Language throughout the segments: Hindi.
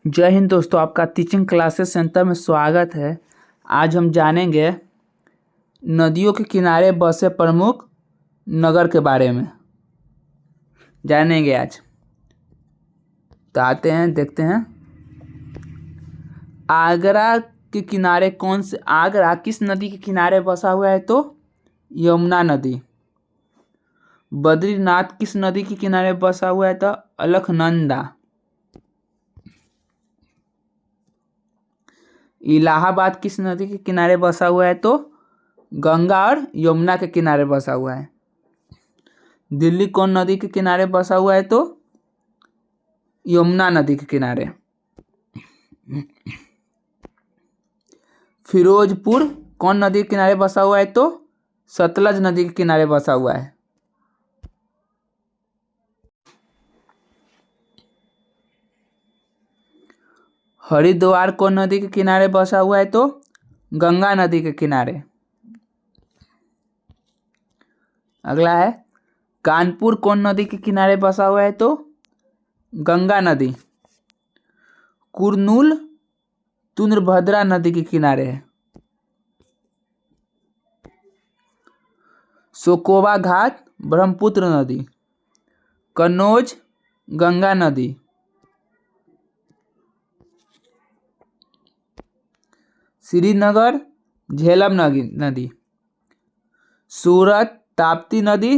जय हिंद दोस्तों, आपका टीचिंग क्लासेस सेंटर में स्वागत है। आज हम जानेंगे नदियों के किनारे बसे प्रमुख नगर के बारे में जानेंगे आज। तो आते हैं, देखते हैं। आगरा के किनारे आगरा किस नदी के किनारे बसा हुआ है? तो यमुना नदी। बद्रीनाथ किस नदी के किनारे बसा हुआ है? तो अलकनंदा। इलाहाबाद किस नदी के किनारे बसा हुआ है? तो गंगा और यमुना के किनारे बसा हुआ है। दिल्ली कौन नदी के किनारे बसा हुआ है? तो यमुना नदी के किनारे। फिरोजपुर कौन नदी के किनारे बसा हुआ है? तो सतलज नदी के किनारे बसा हुआ है। हरिद्वार कौन नदी के किनारे बसा हुआ है? तो गंगा नदी के किनारे। अगला है, कानपुर कौन नदी के किनारे बसा हुआ है? तो गंगा नदी। कुरनूल तुंगभद्रा नदी के किनारे है। सोकोबा घाट ब्रह्मपुत्र नदी। कन्नौज गंगा नदी। श्रीनगर झेलम नदी। सूरत ताप्ती नदी।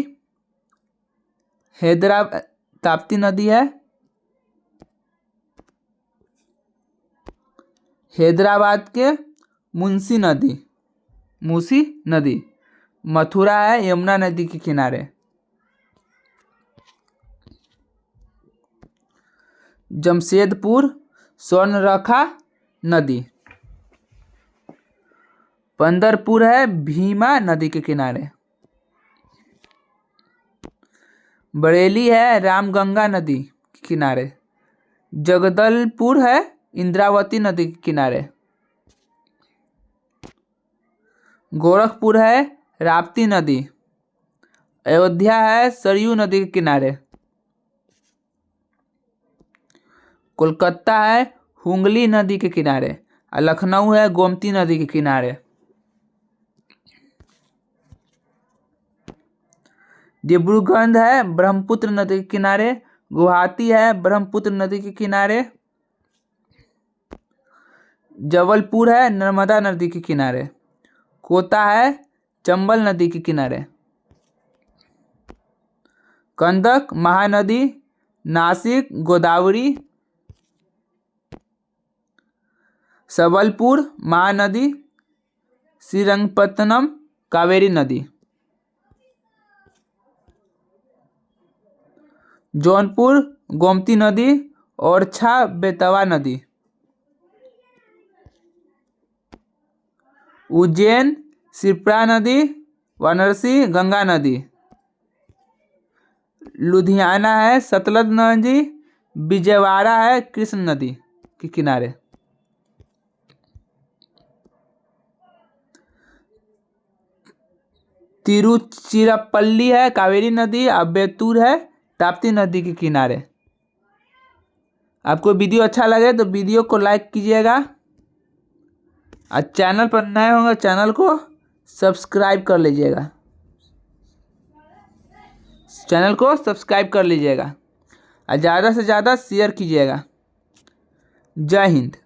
हैदराबाद ताप्ती नदी है। हैदराबाद के मूसी नदी। मथुरा है यमुना नदी के किनारे। जमशेदपुर स्वर्णरेखा नदी। पंदरपुर है भीमा नदी के किनारे। बरेली है रामगंगा नदी के किनारे। जगदलपुर है इंद्रावती नदी के किनारे। गोरखपुर है राप्ती नदी। अयोध्या है सरयू नदी के किनारे। कोलकाता है हुगली नदी के किनारे। और लखनऊ है गोमती नदी के किनारे। डिब्रूगढ़ है ब्रह्मपुत्र नदी के किनारे। गुवाहाटी है ब्रह्मपुत्र नदी के किनारे। जबलपुर है नर्मदा नदी के किनारे। कोटा है चंबल नदी के किनारे। कंदक महानदी। नासिक गोदावरी। सबलपुर महानदी। श्रीरंगपट्टनम कावेरी नदी। जौनपुर गोमती नदी। ओरछा बेतवा नदी। उज्जैन शिप्रा नदी। वाराणसी गंगा नदी। लुधियाना है सतलज नदी। विजयवाड़ा है कृष्ण नदी के किनारे। तिरुचिरापल्ली है कावेरी नदी। और बेतूर है ताप्ती नदी के किनारे। आपको वीडियो अच्छा लगे तो वीडियो को लाइक कीजिएगा। और चैनल पर नए होंगे चैनल को सब्सक्राइब कर लीजिएगा। और ज़्यादा से ज़्यादा शेयर कीजिएगा। जय हिंद।